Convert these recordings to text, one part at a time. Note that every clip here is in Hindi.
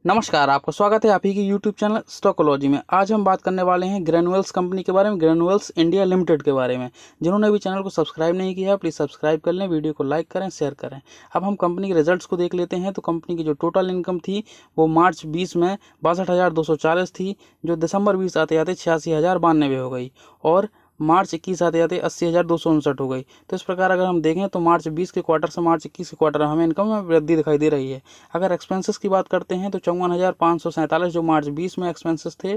नमस्कार, आपका स्वागत है आप ही की यूट्यूब चैनल स्टॉकोलॉजी में। आज हम बात करने वाले हैं ग्रैन्युअल्स कंपनी के बारे में, ग्रैन्युअल्स इंडिया लिमिटेड के बारे में। जिन्होंने भी चैनल को सब्सक्राइब नहीं किया है प्लीज़ सब्सक्राइब कर लें, वीडियो को लाइक करें, शेयर करें। अब हम कंपनी के रिजल्ट्स को देख लेते हैं। तो कंपनी की जो टोटल इनकम थी वो मार्च 20 में 62,240 थी, जो दिसंबर 20 आते आते 86,092 हो गई और मार्च 21 आते आते 80,259 हो गई। तो इस प्रकार अगर हम देखें तो मार्च 20 के क्वार्टर से मार्च 21 के क्वार्टर में हमें इनकम में वृद्धि दिखाई दे रही है। अगर एक्सपेंसेस की बात करते हैं तो 54,547 जो मार्च 20 में एक्सपेंसेस थे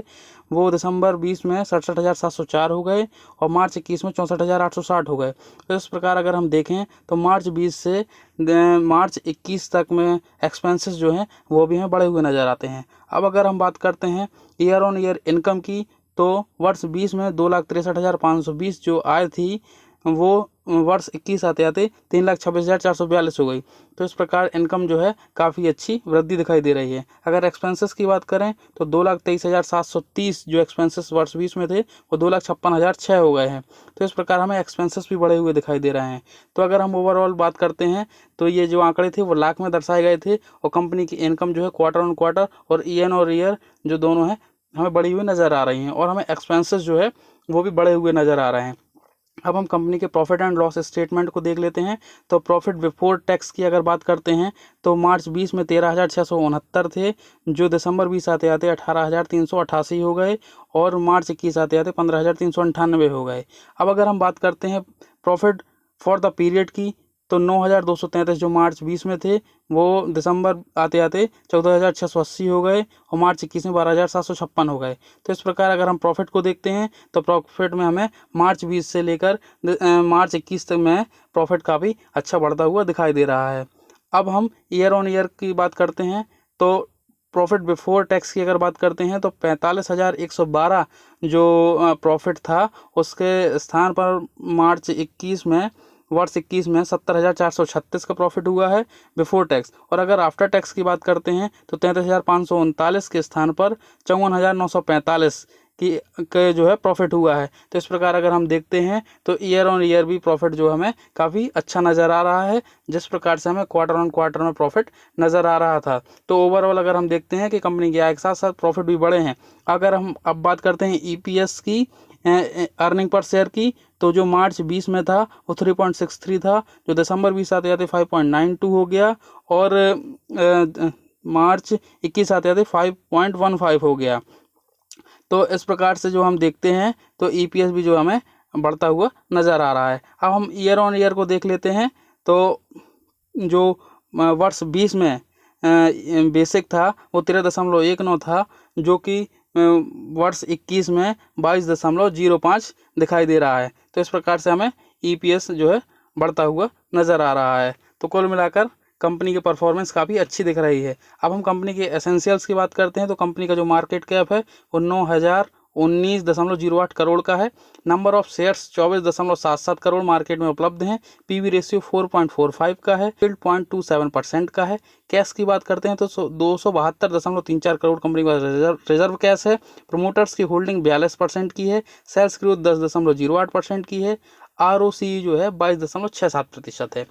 वो दिसंबर 20 में 67,704 हो गए और मार्च 21 में 64,860 हो गए। तो इस प्रकार अगर हम देखें तो मार्च 20 से मार्च 21 तक में एक्सपेंसेस जो हैं वो भी हमें बढ़े हुए नज़र आते हैं। अब अगर हम बात करते हैं ईयर ऑन ईयर इनकम की, तो वर्ष 20 में 2,63,520 जो आय थी वो वर्ष 21 आते आते 3,26,442 हो गई। तो इस प्रकार इनकम जो है काफ़ी अच्छी वृद्धि दिखाई दे रही है। अगर एक्सपेंसेस की बात करें तो 2,23,730 जो एक्सपेंसेस वर्ष 20 में थे वो 2,56,006 हो गए हैं। तो इस प्रकार हमें एक्सपेंसेस भी बढ़े हुए दिखाई दे रहे हैं। तो अगर हम ओवरऑल बात करते हैं तो ये जो आंकड़े थे वो लाख में दर्शाए गए थे और कंपनी की इनकम जो है क्वार्टर ऑन क्वार्टर और ईयर जो दोनों हैं हमें बढ़ी हुई नज़र आ रही हैं और हमें एक्सपेंसेस जो है वो भी बढ़े हुए नज़र आ रहे हैं। अब हम कंपनी के प्रॉफिट एंड लॉस स्टेटमेंट को देख लेते हैं। तो प्रॉफिट बिफोर टैक्स की अगर बात करते हैं तो मार्च 20 में 13,669 थे, जो दिसंबर 20 आते आते 18,388 हो गए और मार्च 21 आते आते 15,398 हो गए। अब अगर हम बात करते हैं प्रॉफिट फॉर द पीरियड की तो 9,233 जो मार्च 20 में थे वो दिसंबर आते आते 14,680 हो गए और मार्च 21 में 12,756 हो गए। तो इस प्रकार अगर हम प्रॉफिट को देखते हैं तो प्रॉफिट में हमें मार्च 20 से लेकर मार्च 21 तक में प्रॉफिट काफ़ी अच्छा बढ़ता हुआ दिखाई दे रहा है। अब हम ईयर ऑन ईयर की बात करते हैं तो प्रॉफिट बिफोर टैक्स की अगर बात करते हैं तो 45,112 जो प्रॉफिट था उसके स्थान पर मार्च 21 में वर्ष 21 में 70,436 का प्रॉफिट हुआ है बिफोर टैक्स। और अगर आफ्टर टैक्स की बात करते हैं तो 33,539 के स्थान पर 54,945 के जो है प्रॉफिट हुआ है। तो इस प्रकार अगर हम देखते हैं तो ईयर ऑन ईयर भी प्रॉफिट जो हमें काफ़ी अच्छा नज़र आ रहा है, जिस प्रकार से हमें क्वार्टर ऑन क्वार्टर में प्रॉफिट नज़र आ रहा था। तो ओवरऑल अगर हम देखते हैं कि कंपनी की आय के साथ साथ प्रॉफिट भी बढ़े हैं। अगर हम अब बात करते हैं ईपीएस की, अर्निंग पर शेयर की, तो जो मार्च 20 में था वो 3.63 था, जो दिसंबर 20 आते आते 5.92 हो गया और मार्च 21 आते आते 5.15 हो गया। तो इस प्रकार से जो हम देखते हैं तो ईपीएस भी जो हमें बढ़ता हुआ नज़र आ रहा है। अब हम ईयर ऑन ईयर को देख लेते हैं। तो जो वर्ष 20 में बेसिक था वो 13.19 था, जो कि वर्ष 21 में 22.05 दिखाई दे रहा है। तो इस प्रकार से हमें ईपीएस जो है बढ़ता हुआ नज़र आ रहा है। तो कुल मिलाकर कंपनी की परफॉर्मेंस काफ़ी अच्छी दिख रही है। अब हम कंपनी के एसेंशियल्स की बात करते हैं तो कंपनी का जो मार्केट कैप है वो 9,019.08 करोड़ का है। Number of shares 24.77 crore market में उपलब्ध हैं। पीवी रेशियो 4.45 का है। यील्ड 0.27% का है। कैश की बात करते हैं तो 272.34 करोड़ कंपनी का रिजर्व कैश है। प्रमोटर्स की होल्डिंग 42% की है। सेल्स ग्रोथ 10.08% की है। आरओसी जो है 22.67% है।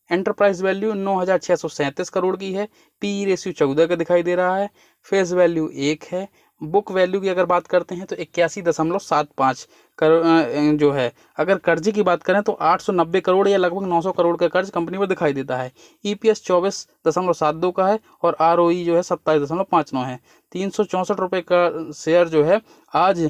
एंटरप्राइज वैल्यू 9,637 करोड़ की है। पीई रेशियो 14 का दिखाई दे रहा है। फेस वैल्यू 1 है। बुक वैल्यू की अगर बात करते हैं तो 81.75 करोड़ जो है। अगर कर्ज की बात करें तो 890 करोड़ या लगभग 900 करोड़ का कर्ज कंपनी में दिखाई देता है। ईपीएस 24.72 का है और आरओई जो है 27.59 है। 364 रुपये का शेयर जो है आज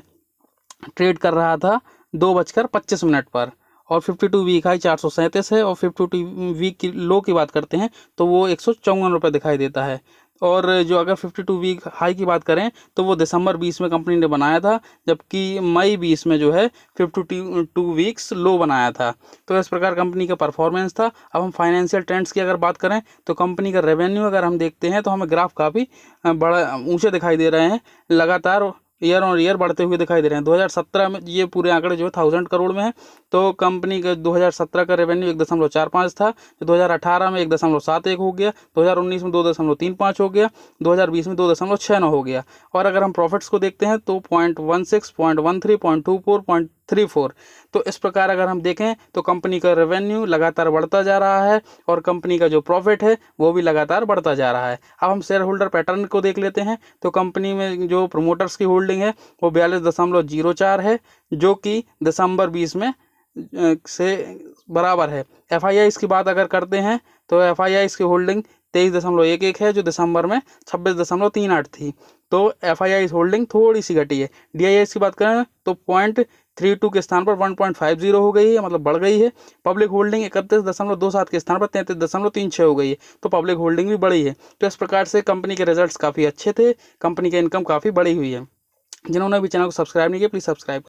ट्रेड कर रहा था 2:25 पर और 52 वीक हाई 437 है और 52 वीक की लो की बात करते हैं तो वो 154 रुपये दिखाई देता है। और जो अगर 52 वीक हाई की बात करें तो वो दिसंबर 20 में कंपनी ने बनाया था, जबकि मई 20 में जो है 52 वीक्स लो बनाया था। तो इस प्रकार कंपनी का परफॉर्मेंस था। अब हम फाइनेंशियल ट्रेंड्स की अगर बात करें तो कंपनी का रेवेन्यू अगर हम देखते हैं तो हमें ग्राफ काफ़ी बड़ा ऊँचे दिखाई दे रहे हैं, लगातार ईयर ऑन ईयर बढ़ते हुए दिखाई दे रहे हैं। 2017 में ये पूरे आंकड़े जो है 1000 करोड़ में है। तो कंपनी का 2017 का रेवेन्यू 1.45 था, जो 2018 में 1.71 हो गया, 2019 में 2.35 हो गया, 2020 में 2.69 हो गया। और अगर हम प्रॉफिट्स को देखते हैं तो 0.16, 0.13, 0.24, 34। तो इस प्रकार अगर हम देखें तो कंपनी का रेवेन्यू लगातार बढ़ता जा रहा है और कंपनी का जो प्रॉफिट है वो भी लगातार बढ़ता जा रहा है। अब हम शेयर होल्डर पैटर्न को देख लेते हैं। तो कंपनी में जो प्रमोटर्स की होल्डिंग है वो 42.04 है, जो कि दिसंबर 20 में से बराबर है। FIIs की बात अगर करते हैं तो FIIs की होल्डिंग 23.11 है, जो दिसंबर में 26.38 थी। तो FIIs होल्डिंग थोड़ी सी घटी है। DIIs की बात करें तो 0.32 के स्थान पर 1.50 हो गई है, मतलब बढ़ गई है। पब्लिक होल्डिंग 31.27 के स्थान पर 33.36 हो गई है, तो पब्लिक होल्डिंग भी बढ़ी है। तो इस प्रकार से कंपनी के रिजल्ट्स काफ़ी अच्छे थे, कंपनी की इनकम काफ़ी बढ़ी हुई है। जिन्होंने भी चैनल को सब्सक्राइब नहीं किया प्लीज़ सब्सक्राइब।